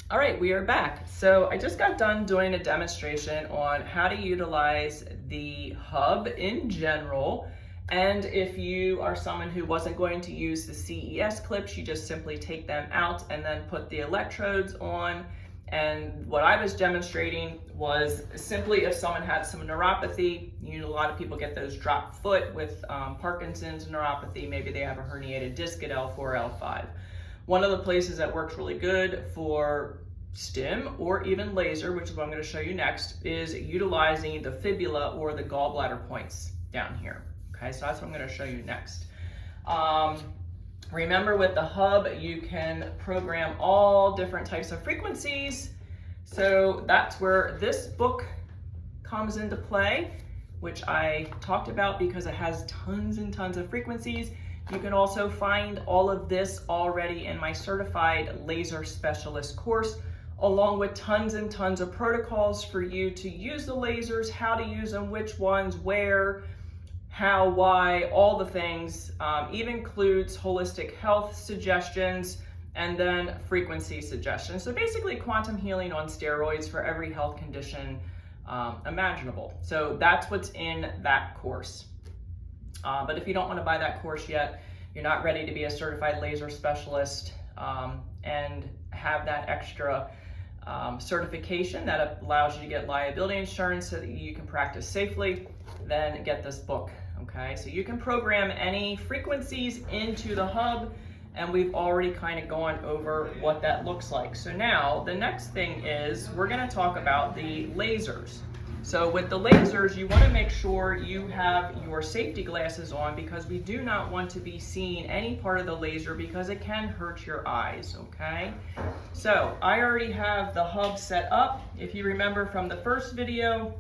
All right, we are back. So I just got done doing a demonstration on how to utilize the hub in general. And if you are someone who wasn't going to use the CES clips, you just simply take them out and then put the electrodes on. And what I was demonstrating was simply if someone had some neuropathy, a lot of people get those drop foot with Parkinson's neuropathy, maybe they have a herniated disc at L4, L5. One of the places that works really good for stim or even laser, which is what I'm going to show you next, is utilizing the fibula or the gallbladder points down here. Okay, so that's what I'm going to show you next. Remember, with the hub, you can program all different types of frequencies. So that's where this book comes into play, which I talked about because it has tons and tons of frequencies. You can also find all of this already in my certified laser specialist course, along with tons and tons of protocols for you to use the lasers, how to use them, which ones, where, how, why, all the things. Even includes holistic health suggestions and then frequency suggestions. So basically quantum healing on steroids for every health condition imaginable. So that's what's in that course. But if you don't want to buy that course yet, you're not ready to be a certified laser specialist and have that extra certification that allows you to get liability insurance so that you can practice safely, then get this book, okay? So you can program any frequencies into the hub, and we've already kind of gone over what that looks like. So now the next thing is we're going to talk about the lasers. So with the lasers, you want to make sure you have your safety glasses on, because we do not want to be seeing any part of the laser because it can hurt your eyes, okay? So I already have the hub set up. If you remember from the first video,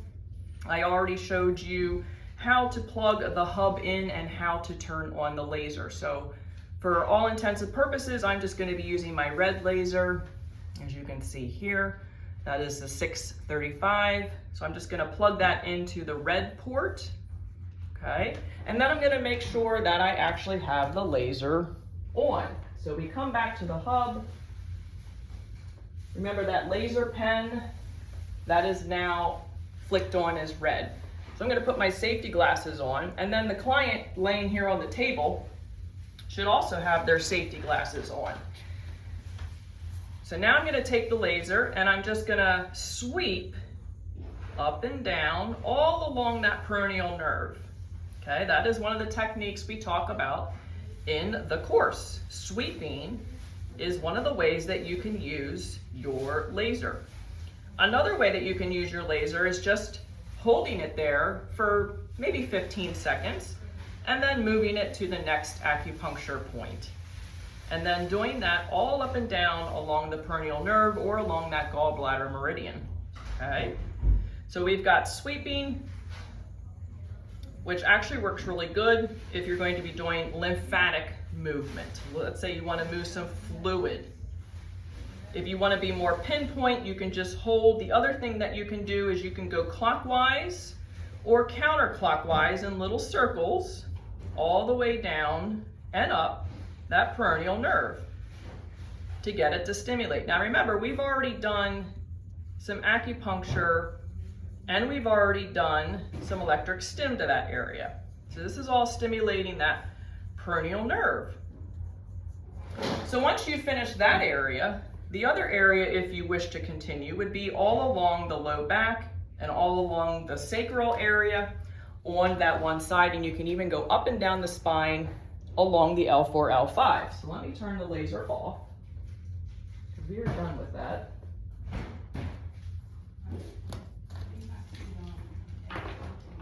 I already showed you how to plug the hub in and how to turn on the laser. So for all intents and purposes, I'm just going to be using my red laser, as you can see here. That is the 635. So I'm just going to plug that into the red port, okay? And then I'm going to make sure that I actually have the laser on. So we come back to the hub. Remember that laser pen, that is now flicked on as red. So I'm going to put my safety glasses on, and then the client laying here on the table should also have their safety glasses on. So now I'm going to take the laser and I'm just going to sweep up and down all along that peroneal nerve. Okay, that is one of the techniques we talk about in the course. Sweeping is one of the ways that you can use your laser. Another way that you can use your laser is just holding it there for maybe 15 seconds and then moving it to the next acupuncture point. And then doing that all up and down along the peroneal nerve or along that gallbladder meridian, okay? So we've got sweeping, which actually works really good if you're going to be doing lymphatic movement. Let's say you want to move some fluid. If you want to be more pinpoint, you can just hold. The other thing that you can do is you can go clockwise or counterclockwise in little circles all the way down and up that peroneal nerve to get it to stimulate. Now remember, we've already done some acupuncture and we've already done some electric stim to that area. So this is all stimulating that peroneal nerve. So once you finish that area, the other area, if you wish to continue, would be all along the low back and all along the sacral area on that one side, and you can even go up and down the spine along the L4, L5. So let me turn the laser off, because we are done with that.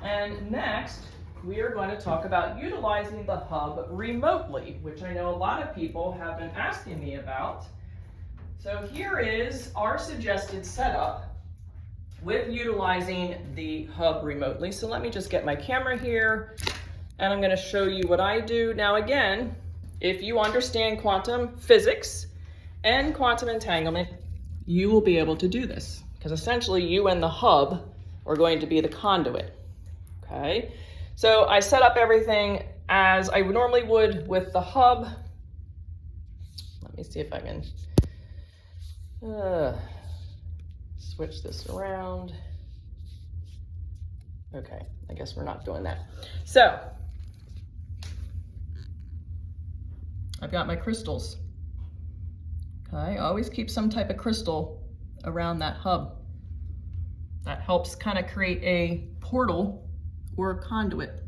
And next, we are going to talk about utilizing the hub remotely, which I know a lot of people have been asking me about. So here is our suggested setup with utilizing the hub remotely. So let me just get my camera here, and I'm going to show you what I do. Now again, if you understand quantum physics and quantum entanglement, you will be able to do this, because essentially you and the hub are going to be the conduit. Okay, so I set up everything as I normally would with the hub. Let me see if I can Switch this around. Okay, I guess we're not doing that. So, I've got my crystals. Okay, always keep some type of crystal around that hub. That helps kind of create a portal or a conduit.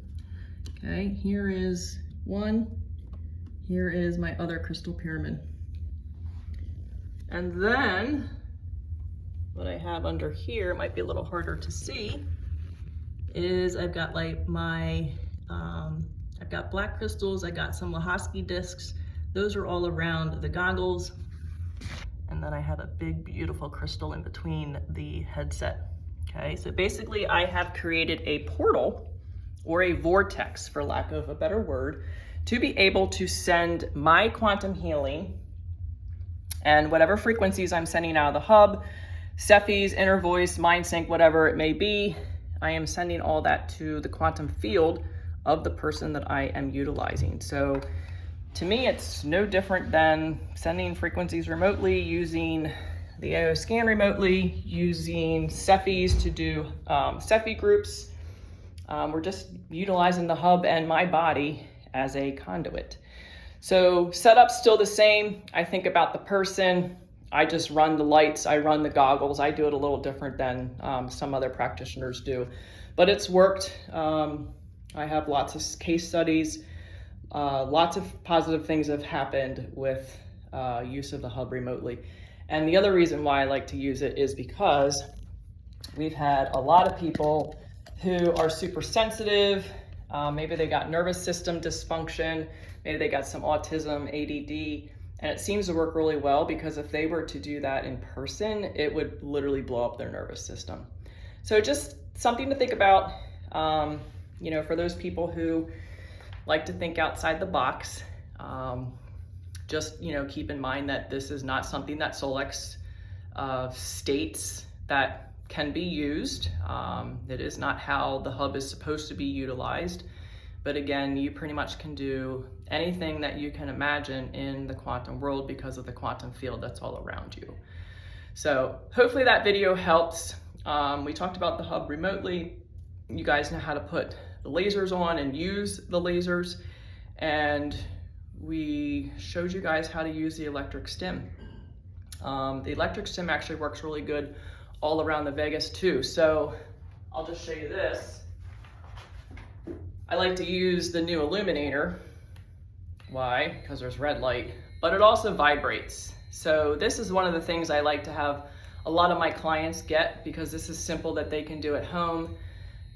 Okay, here is one. Here is my other crystal pyramid. And then what I have under here, might be a little harder to see, is I've got like my, I've got black crystals, I got some Lahovsky discs. Those are all around the goggles. And then I have a big, beautiful crystal in between the headset. Okay, so basically I have created a portal or a vortex, for lack of a better word, to be able to send my quantum healing and whatever frequencies I'm sending out of the hub, Cephis, inner voice, mind sync, whatever it may be, I am sending all that to the quantum field of the person that I am utilizing. So to me, it's no different than sending frequencies remotely, using the AO scan remotely, using Cephis to do Cephi groups. We're just utilizing the hub and my body as a conduit. So setup's still the same. I think about the person. I just run the lights, I run the goggles. I do it a little different than some other practitioners do, but it's worked. I have lots of case studies. Lots of positive things have happened with use of the hub remotely. And the other reason why I like to use it is because we've had a lot of people who are super sensitive. Maybe they got nervous system dysfunction, maybe they got some autism, ADD, and it seems to work really well because if they were to do that in person, it would literally blow up their nervous system. So just something to think about, you know, for those people who like to think outside the box. Just, you know, keep in mind that this is not something that Solex states that can be used. It is not how the hub is supposed to be utilized. But again, you pretty much can do anything that you can imagine in the quantum world because of the quantum field that's all around you. So hopefully that video helps. We talked about the hub remotely. You guys know how to put the lasers on and use the lasers. And we showed you guys how to use the electric stim. The electric stim actually works really good all around the vagus too. So I'll just show you this. I like to use the new illuminator. Why? Because there's red light, but it also vibrates. So this is one of the things I like to have a lot of my clients get because this is simple that they can do at home.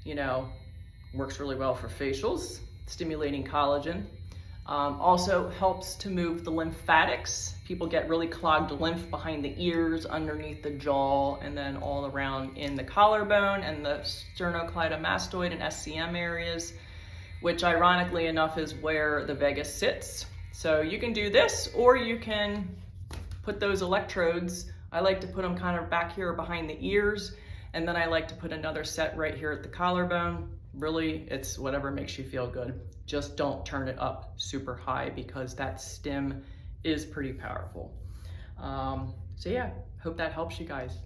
You know, works really well for facials, stimulating collagen. Also helps to move the lymphatics. People get really clogged lymph behind the ears, underneath the jaw, and then all around in the collarbone and the sternocleidomastoid and SCM areas, which ironically enough is where the vagus sits. So you can do this, or you can put those electrodes. I like to put them kind of back here behind the ears, and then I like to put another set right here at the collarbone. Really, it's whatever makes you feel good. Just don't turn it up super high because that stim is pretty powerful. So yeah, hope that helps you guys.